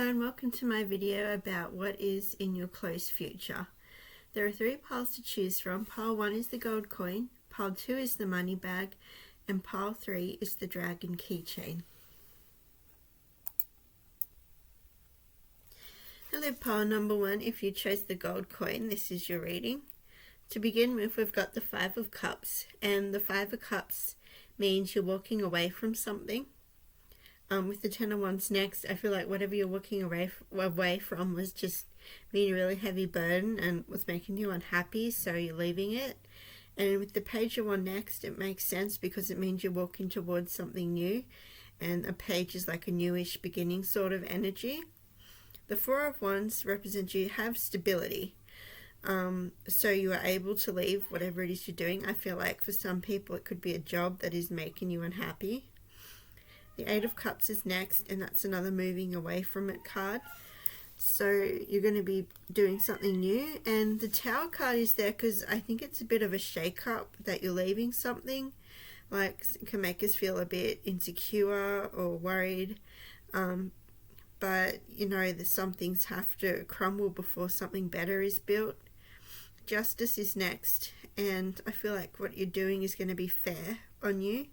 everyone, welcome to my video about what is in your close future. There are 3 piles to choose from. Pile 1 is the gold coin, pile 2 is the money bag, and pile 3 is the dragon keychain. Hello pile number 1, if you chose the gold coin, this is your reading. To begin with, we've got the 5 of Cups, and the 5 of Cups means you're walking away from something. With the 10 of Wands next, I feel like whatever you're walking away from was just being a really heavy burden and was making you unhappy, so you're leaving it. And with the Page of Wands next, it makes sense because it means you're walking towards something new, and a page is like a newish beginning sort of energy. The 4 of Wands represents you have stability. So you are able to leave whatever it is you're doing. I feel like for some people it could be a job that is making you unhappy. The 8 of Cups is next, and that's another moving away from it card. So you're going to be doing something new. And the Tower card is there because I think it's a bit of a shake-up that you're leaving something. Like, it can make us feel a bit insecure or worried. But, you know, some things have to crumble before something better is built. Justice is next, and I feel like what you're doing is going to be fair on you.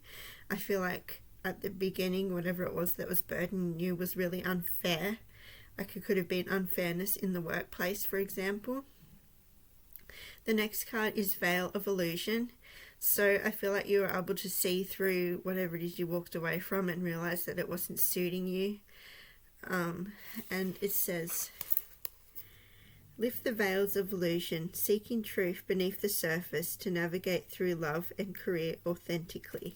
I feel like at the beginning, whatever it was that was burdening you was really unfair. Like it could have been unfairness in the workplace, for example. The next card is Veil of Illusion. So I feel like you were able to see through whatever it is you walked away from and realize that it wasn't suiting you. And it says, lift the veils of illusion, seeking truth beneath the surface to navigate through love and career authentically.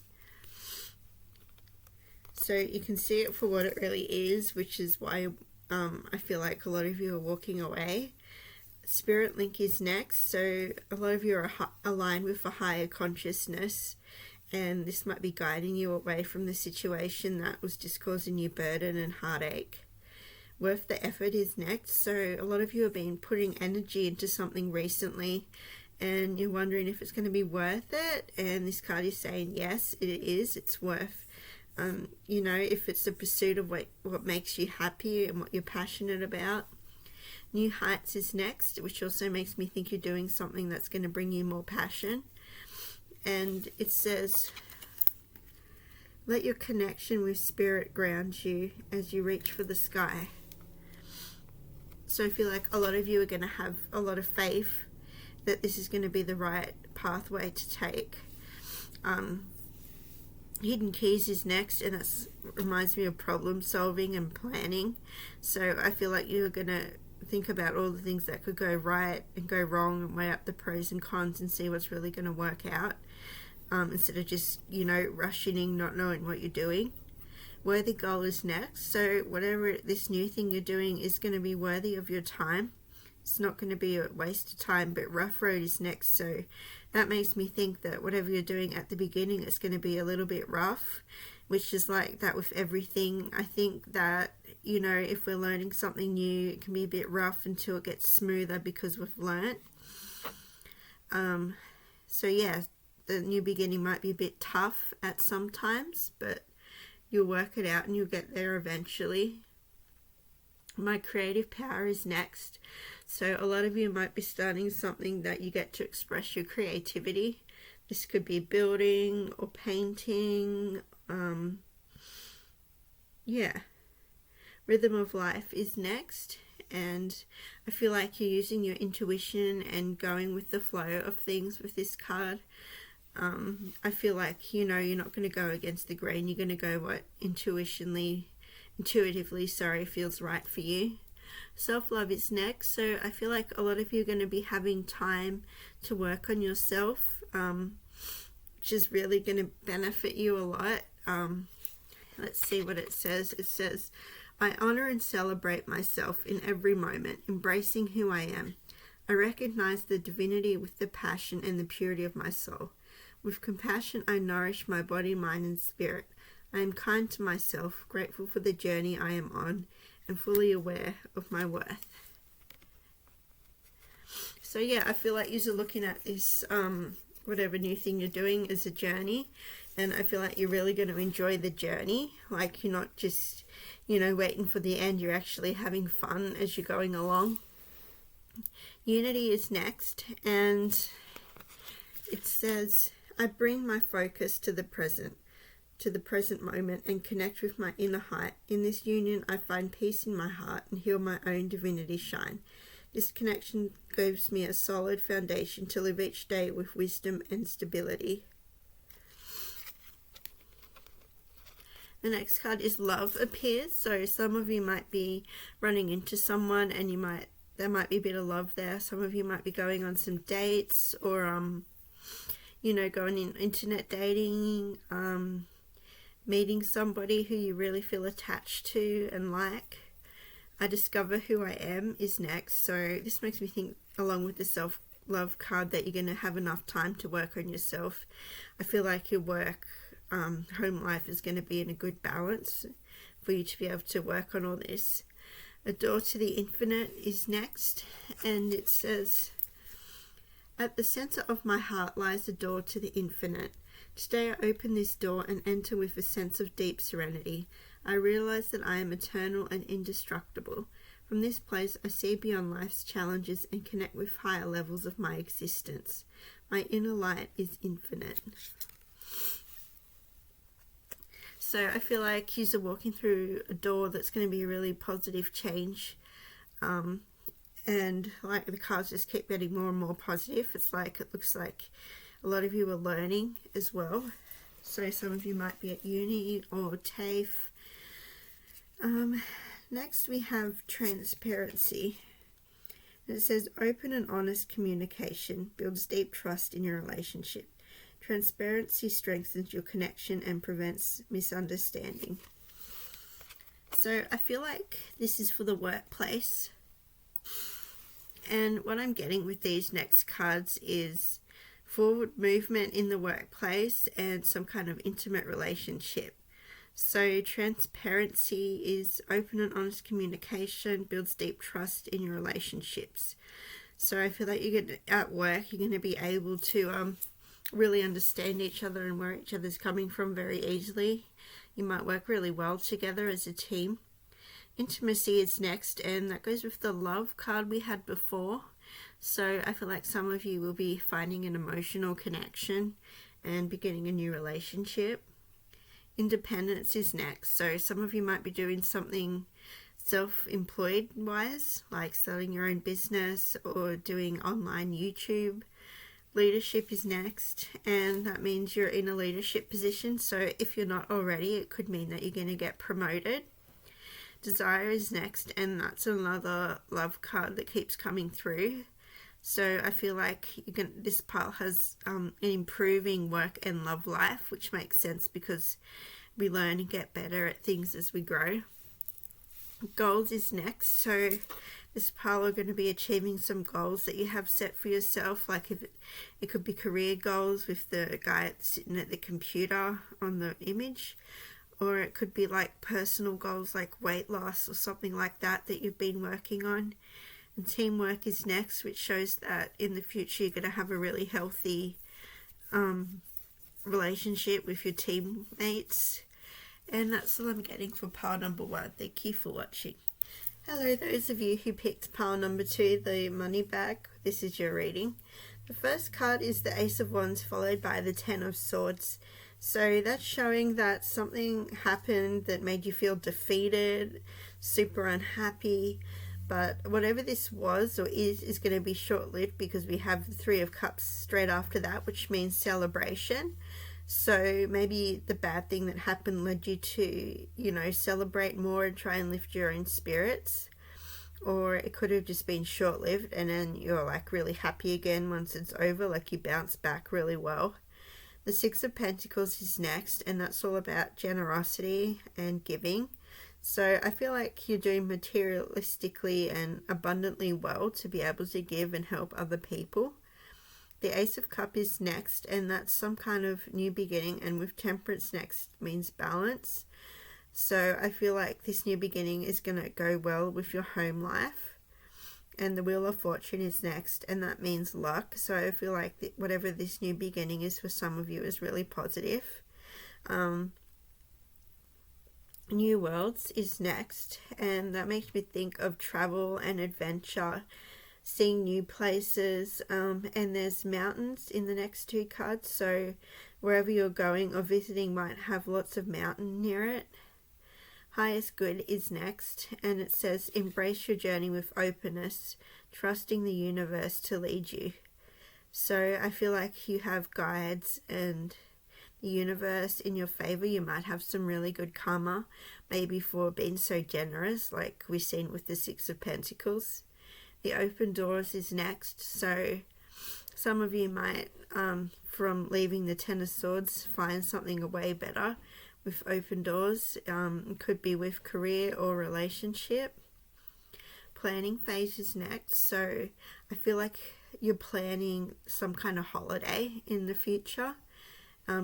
So you can see it for what it really is, which is why I feel like a lot of you are walking away. Spirit Link is next, so a lot of you are aligned with a higher consciousness, and this might be guiding you away from the situation that was just causing you burden and heartache. Worth the Effort is next, so a lot of you have been putting energy into something recently, and you're wondering if it's going to be worth it, and this card is saying yes, it is, it's worth. You know, if it's the pursuit of what makes you happy and what you're passionate about. New Heights is next, which also makes me think you're doing something that's going to bring you more passion. And it says, let your connection with spirit ground you as you reach for the sky. So I feel like a lot of you are going to have a lot of faith that this is going to be the right pathway to take. Hidden Keys is next, and that reminds me of problem solving and planning. So I feel like you're going to think about all the things that could go right and go wrong and weigh up the pros and cons and see what's really going to work out, instead of just, you know, rushing in, not knowing what you're doing. Worthy Goal is next. So whatever this new thing you're doing is going to be worthy of your time. It's not going to be a waste of time, but Rough Road is next. So that makes me think that whatever you're doing at the beginning is going to be a little bit rough, which is like that with everything. I think that, you know, if we're learning something new, it can be a bit rough until it gets smoother because we've learnt. So yeah, the new beginning might be a bit tough at some times, but you'll work it out and you'll get there eventually. My Creative Power is next. So a lot of you might be starting something that you get to express your creativity. This could be building or painting. Rhythm of Life is next. And I feel like you're using your intuition and going with the flow of things with this card. I feel like, you know, you're not going to go against the grain. You're going to go what intuitively feels right for you. Self-love is next. So I feel like a lot of you are going to be having time to work on yourself, which is really going to benefit you a lot. Let's see what it says. It says, I honor and celebrate myself in every moment, embracing who I am. I recognize the divinity with the passion and the purity of my soul. With compassion, I nourish my body, mind, and spirit. I am kind to myself, grateful for the journey I am on, and fully aware of my worth. So yeah, I feel like you're looking at this, whatever new thing you're doing as a journey, and I feel like you're really going to enjoy the journey. Like you're not just, waiting for the end. You're actually having fun as you're going along. Unity is next, and it says, I bring my focus to the present moment, and connect with my inner height. In this union, I find peace in my heart and heal my own divinity shine. This connection gives me a solid foundation to live each day with wisdom and stability. The next card is love appears. So some of you might be running into someone, and there might be a bit of love there. Some of you might be going on some dates, or going in internet dating, meeting somebody who you really feel attached to and like. I discover who I am is next. So this makes me think, along with the self-love card, that you're going to have enough time to work on yourself. I feel like your work, home life is going to be in a good balance for you to be able to work on all this. A door to the infinite is next, and it says, at the center of my heart lies a door to the infinite. Today I open this door and enter with a sense of deep serenity. I realize that I am eternal and indestructible. From this place I see beyond life's challenges and connect with higher levels of my existence. My inner light is infinite. So I feel like you're walking through a door that's going to be a really positive change. And like the cards just keep getting more and more positive. It looks like a lot of you are learning as well. So some of you might be at uni or TAFE. Next we have transparency. And it says, open and honest communication builds deep trust in your relationship. Transparency strengthens your connection and prevents misunderstanding. So I feel like this is for the workplace. And what I'm getting with these next cards is forward movement in the workplace and some kind of intimate relationship. So transparency is open and honest communication, builds deep trust in your relationships. So I feel like at work, you're going to be able to really understand each other and where each other's coming from very easily. You might work really well together as a team. Intimacy is next, and that goes with the love card we had before. So I feel like some of you will be finding an emotional connection and beginning a new relationship. Independence is next. So some of you might be doing something self-employed wise, like starting your own business or doing online YouTube. Leadership is next, and that means you're in a leadership position. So if you're not already, it could mean that you're going to get promoted. Desire is next, and that's another love card that keeps coming through. So I feel like this pile has an improving work and love life, which makes sense because we learn and get better at things as we grow. Goals is next. So this pile are going to be achieving some goals that you have set for yourself. Like if it could be career goals with the guy sitting at the computer on the image, or it could be like personal goals like weight loss or something like that you've been working on. And teamwork is next, which shows that in the future you're going to have a really healthy relationship with your teammates. And that's all I'm getting for pile number 1. Thank you for watching. Hello, those of you who picked pile number 2, the money bag. This is your reading. The first card is the Ace of Wands followed by the 10 of Swords. So that's showing that something happened that made you feel defeated, super unhappy. But whatever this was or is going to be short-lived, because we have the 3 of Cups straight after that, which means celebration. So maybe the bad thing that happened led you to, celebrate more and try and lift your own spirits. Or it could have just been short-lived and then you're like really happy again once it's over, like you bounce back really well. The 6 of Pentacles is next, and that's all about generosity and giving. So I feel like you're doing materialistically and abundantly well to be able to give and help other people. The Ace of Cups is next, and that's some kind of new beginning, and with Temperance next means balance. So I feel like this new beginning is going to go well with your home life. And the Wheel of Fortune is next, and that means luck. So I feel like whatever this new beginning is for some of you is really positive. New Worlds is next, and that makes me think of travel and adventure, seeing new places, and there's mountains in the next two cards, so wherever you're going or visiting might have lots of mountain near it. Highest Good is next, and it says embrace your journey with openness, trusting the universe to lead you. So I feel like you have guides and the universe in your favor. You might have some really good karma, maybe for being so generous, like we've seen with the Six of Pentacles. The Open Doors is next, so some of you might, from leaving the Ten of Swords, find something way better with open doors. It could be with career or relationship. Planning phase is next, so I feel like you're planning some kind of holiday in the future,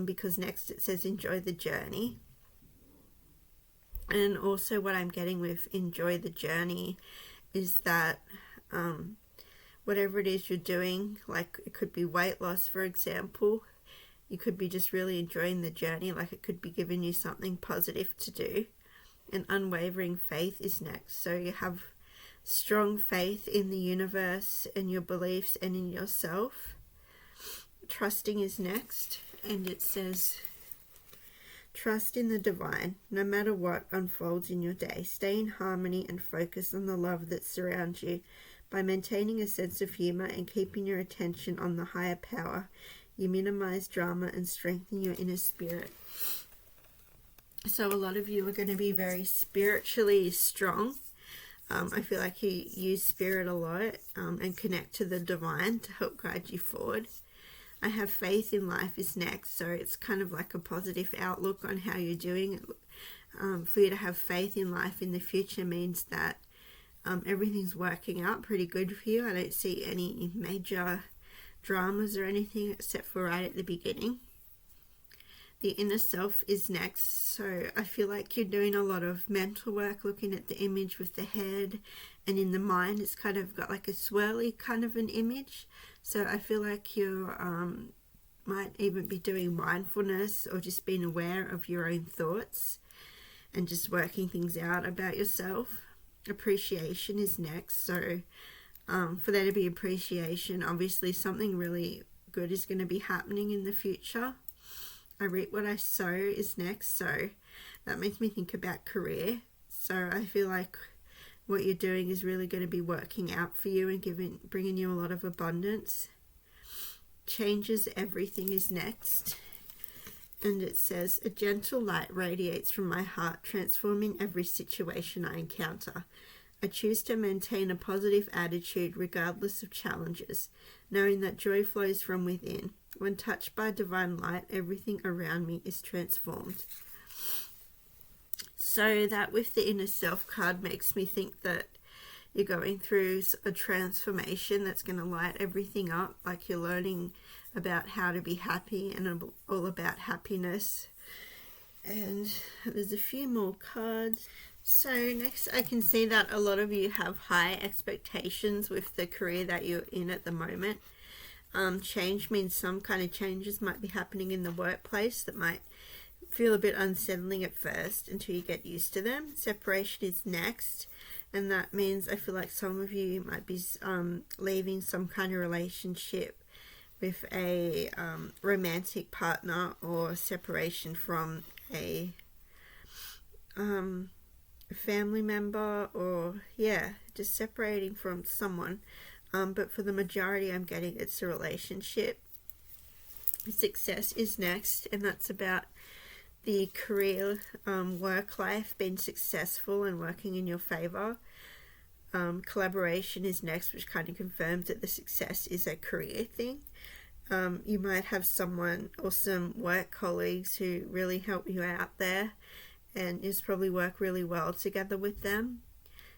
because next it says enjoy the journey. And also what I'm getting with enjoy the journey is that whatever it is you're doing, like it could be weight loss, for example, you could be just really enjoying the journey, like it could be giving you something positive to do. And unwavering faith is next, so you have strong faith in the universe and your beliefs and in yourself. Trusting is next, and it says trust in the divine. No matter what unfolds in your day, stay in harmony and focus on the love that surrounds you. By maintaining a sense of humor and keeping your attention on the higher power, you minimize drama and strengthen your inner spirit. So a lot of you are going to be very spiritually strong. I feel like you use spirit a lot, and connect to the divine to help guide you forward. I have faith in life is next, so it's kind of like a positive outlook on how you're doing. For you to have faith in life in the future means that everything's working out pretty good for you. I don't see any major dramas or anything except for right at the beginning. The inner self is next, so I feel like you're doing a lot of mental work, looking at the image with the head, and in the mind it's kind of got like a swirly kind of an image. So I feel like you might even be doing mindfulness or just being aware of your own thoughts and just working things out about yourself. Appreciation is next, so for there to be appreciation, obviously something really good is going to be happening in the future. I reap what I sow is next, so that makes me think about career. So I feel like what you're doing is really going to be working out for you and bringing you a lot of abundance. Changes everything is next, and it says a gentle light radiates from my heart, transforming every situation I encounter. I choose to maintain a positive attitude regardless of challenges, knowing that joy flows from within. When touched by divine light, everything around me is transformed. So that with the inner self card makes me think that you're going through a transformation that's going to light everything up, like you're learning about how to be happy and all about happiness. And there's a few more cards. So next I can see that a lot of you have high expectations with the career that you're in at the moment. Change means some kind of changes might be happening in the workplace that might feel a bit unsettling at first until you get used to them. Separation is next, and that means I feel like some of you might be leaving some kind of relationship with a romantic partner, or separation from a family member, or just separating from someone. But for the majority I'm getting it's a relationship. Success is next, and that's about the career, work life, being successful and working in your favor. Collaboration is next, which kind of confirms that the success is a career thing. You might have someone or some work colleagues who really help you out there, and you just probably work really well together with them.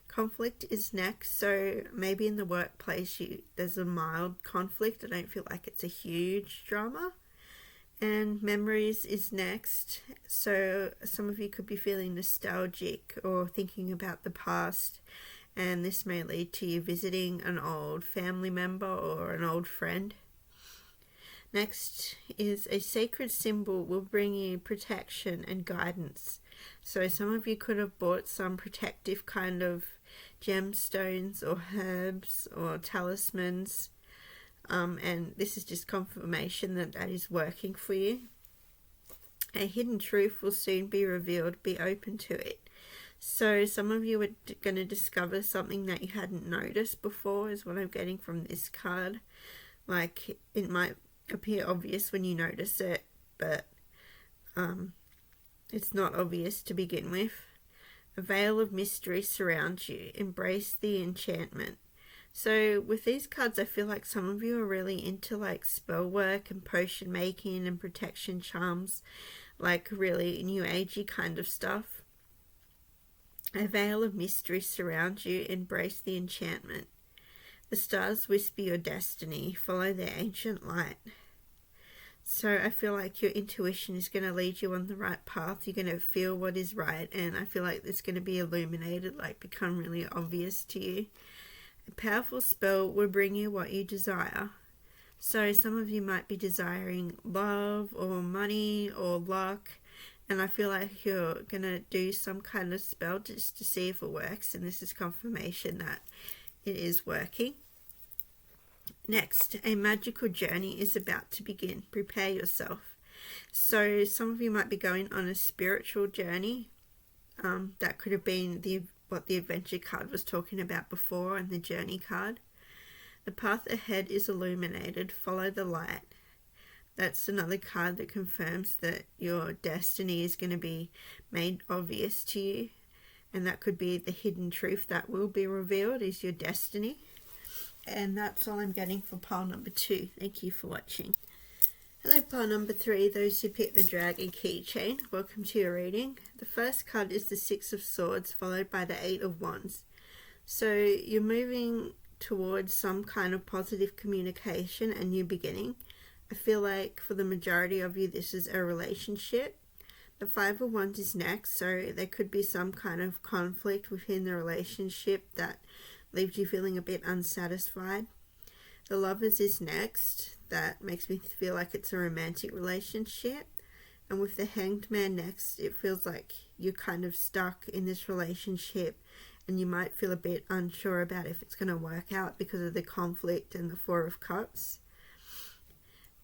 Conflict is next, so maybe in the workplace there's a mild conflict. I don't feel like it's a huge drama. And memories is next, so some of you could be feeling nostalgic or thinking about the past, and this may lead to you visiting an old family member or an old friend. Next is a sacred symbol will bring you protection and guidance. So some of you could have bought some protective kind of gemstones or herbs or talismans, and this is just confirmation that that is working for you. A hidden truth will soon be revealed. Be open to it. So some of you are going to discover something that you hadn't noticed before, is what I'm getting from this card. Like, it might appear obvious when you notice it, but it's not obvious to begin with. A veil of mystery surrounds you. Embrace the enchantment. So with these cards, I feel like some of you are really into like spell work and potion making and protection charms, like really new agey kind of stuff. A veil of mystery surrounds you. Embrace the enchantment. The stars whisper your destiny. Follow their ancient light. So I feel like your intuition is going to lead you on the right path. You're going to feel what is right, and I feel like it's going to be illuminated, like become really obvious to you. A powerful spell will bring you what you desire. So some of you might be desiring love or money or luck, and I feel like you're going to do some kind of spell just to see if it works, and this is confirmation that it is working. Next, a magical journey is about to begin. Prepare yourself. So some of you might be going on a spiritual journey. That could have been what the adventure card was talking about before, and the journey card. The path ahead is illuminated. Follow the light. That's another card that confirms that your destiny is going to be made obvious to you. And that could be the hidden truth that will be revealed is your destiny. And that's all I'm getting for pile number 2. Thank you for watching. Hello, pile number 3, those who picked the Dragon Keychain. Welcome to your reading. The first card is the 6 of Swords, followed by the 8 of Wands. So you're moving towards some kind of positive communication and new beginning. I feel like for the majority of you, this is a relationship. The 5 of Wands is next, so there could be some kind of conflict within the relationship that leaves you feeling a bit unsatisfied. The Lovers is next. That makes me feel like it's a romantic relationship. And with the Hanged Man next, it feels like you're kind of stuck in this relationship and you might feel a bit unsure about if it's going to work out because of the conflict and the 4 of Cups.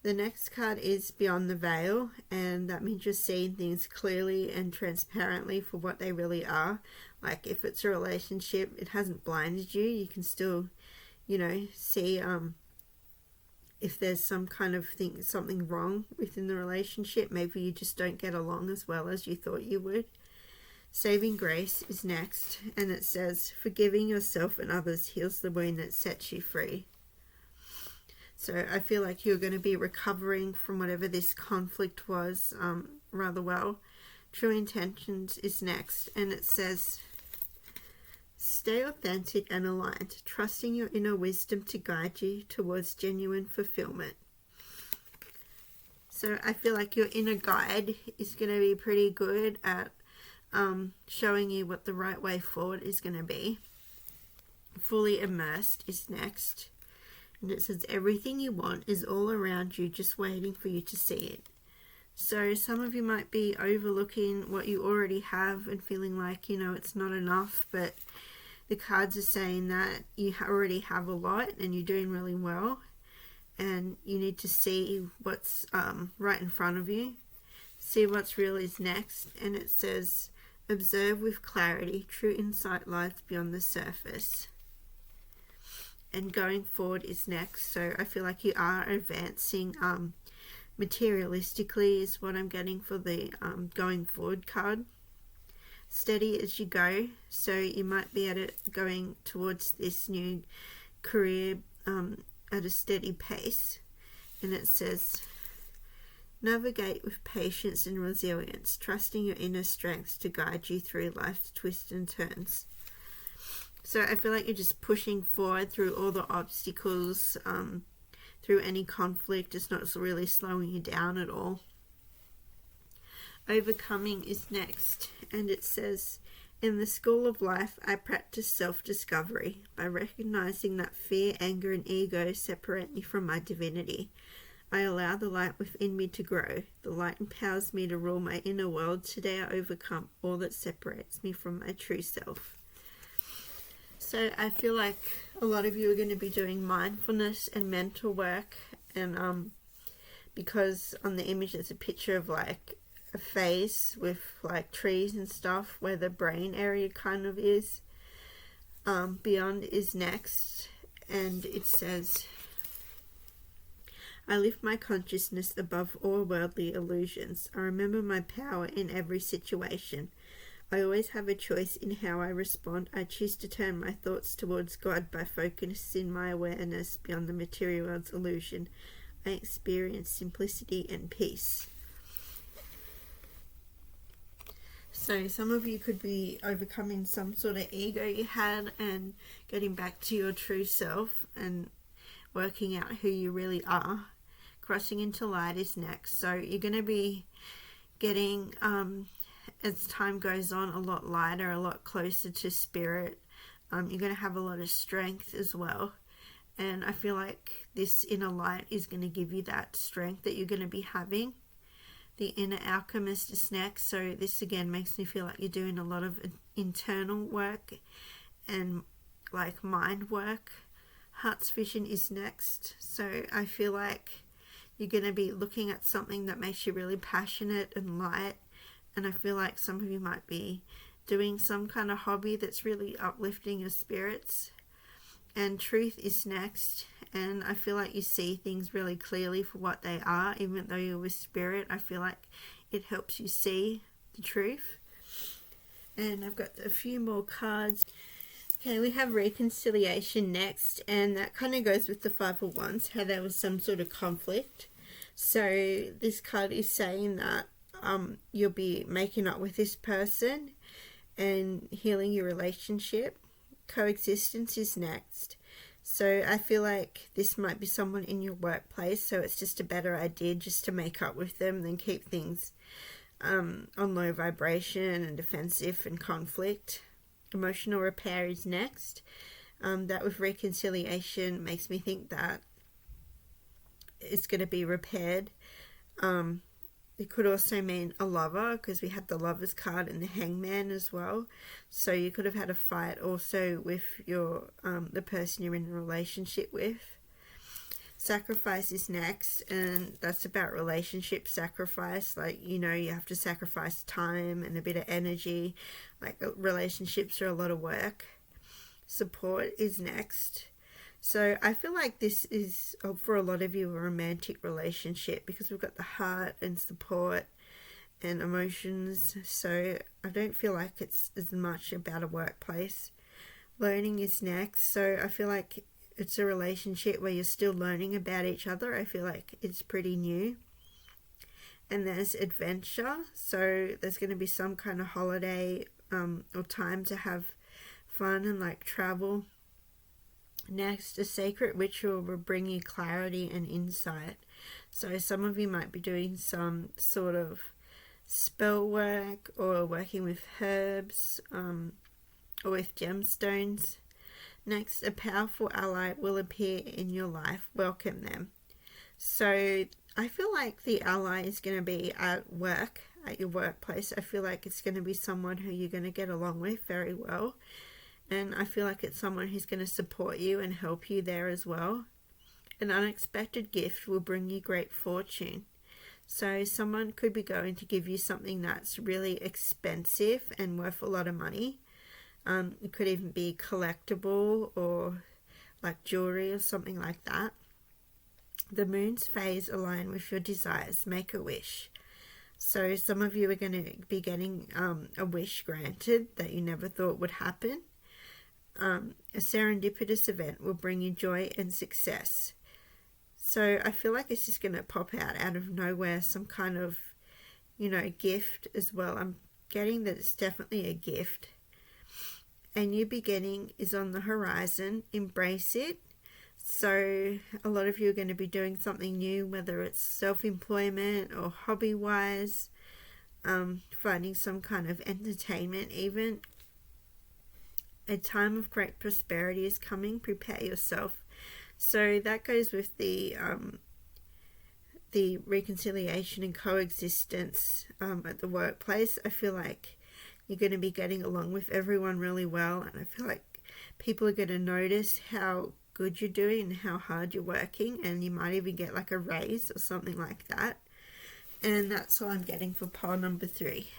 The next card is Beyond the Veil, and that means you're seeing things clearly and transparently for what they really are. Like if it's a relationship, it hasn't blinded you. You can still, see if there's some kind of something wrong within the relationship. Maybe you just don't get along as well as you thought you would. Saving Grace is next, and it says, forgiving yourself and others heals the wound that sets you free. So I feel like you're going to be recovering from whatever this conflict was rather well. True Intentions is next, and it says, stay authentic and aligned, trusting your inner wisdom to guide you towards genuine fulfillment. So I feel like your inner guide is going to be pretty good at showing you what the right way forward is going to be. Fully Immersed is next. And it says, everything you want is all around you, just waiting for you to see it. So some of you might be overlooking what you already have and feeling like, it's not enough. But the cards are saying that you already have a lot and you're doing really well. And you need to see what's right in front of you. See what's real is next. And it says, observe with clarity. True insight lies beyond the surface. And going forward is next. So I feel like you are advancing materialistically is what I'm getting for the going forward card. Steady as you go. So you might be at it going towards this new career at a steady pace. And it says, navigate with patience and resilience, trusting your inner strength to guide you through life's twists and turns. So I feel like you're just pushing forward through all the obstacles, through any conflict. It's not really slowing you down at all. Overcoming is next, and it says, in the school of life, I practice self-discovery by recognizing that fear, anger, and ego separate me from my divinity. I allow the light within me to grow. The light empowers me to rule my inner world. Today I overcome all that separates me from my true self. So I feel like a lot of you are going to be doing mindfulness and mental work, and because on the image there's a picture of like a face with like trees and stuff where the brain area kind of is. Beyond is next, and it says, I lift my consciousness above all worldly illusions. I remember my power in every situation. I always have a choice in how I respond. I choose to turn my thoughts towards God by focusing my awareness beyond the material world's illusion. I experience simplicity and peace. So some of you could be overcoming some sort of ego you had and getting back to your true self and working out who you really are. Crossing into light is next. So you're going to be getting, as time goes on, a lot lighter, a lot closer to spirit. You're going to have a lot of strength as well. And I feel like this inner light is going to give you that strength that you're going to be having. The inner alchemist is next. So this again makes me feel like you're doing a lot of internal work and like mind work. Heart's vision is next. So I feel like you're going to be looking at something that makes you really passionate and light. And I feel like some of you might be doing some kind of hobby that's really uplifting your spirits. And truth is next. And I feel like you see things really clearly for what they are. Even though you're with spirit, I feel like it helps you see the truth. And I've got a few more cards. Okay, we have reconciliation next, and that kind of goes with the Five of Wands, how there was some sort of conflict. So this card is saying that you'll be making up with this person and healing your relationship. Coexistence is next. So I feel like this might be someone in your workplace, so it's just a better idea just to make up with them than keep things on low vibration and defensive and conflict. Emotional repair is next. That with reconciliation makes me think that it's going to be repaired. It could also mean a lover, because we had the Lover's card and the Hangman as well. So you could have had a fight also with your the person you're in a relationship with. Sacrifice is next, and that's about relationship sacrifice. Like, you know, you have to sacrifice time and a bit of energy. Like, relationships are a lot of work. Support is next. So I feel like this is, for a lot of you, a romantic relationship, because we've got the heart and support and emotions. So I don't feel like it's as much about a workplace. Learning is next. So I feel like it's a relationship where you're still learning about each other. I feel like it's pretty new. And there's adventure. So there's going to be some kind of holiday or time to have fun and like travel. Next, a sacred ritual will bring you clarity and insight. So some of you might be doing some sort of spell work or working with herbs or with gemstones. Next, a powerful ally will appear in your life. Welcome them. So I feel like the ally is going to be at work, at your workplace. I feel like it's going to be someone who you're going to get along with very well. And I feel like it's someone who's going to support you and help you there as well. An unexpected gift will bring you great fortune. So someone could be going to give you something that's really expensive and worth a lot of money. It could even be collectible or like jewelry or something like that. The moon's phase align with your desires. Make a wish. So some of you are going to be getting a wish granted that you never thought would happen. A serendipitous event will bring you joy and success. So I feel like it's just going to pop out of nowhere, some kind of, gift as well. I'm getting that it's definitely a gift. A new beginning is on the horizon. Embrace it. So a lot of you are going to be doing something new, whether it's self-employment or hobby-wise, finding some kind of entertainment even. A time of great prosperity is coming. Prepare yourself. So that goes with the the reconciliation and coexistence at the workplace. I feel like you're going to be getting along with everyone really well, and I feel like people are going to notice how good you're doing and how hard you're working, and you might even get like a raise or something like that. And that's all I'm getting for pile number 3.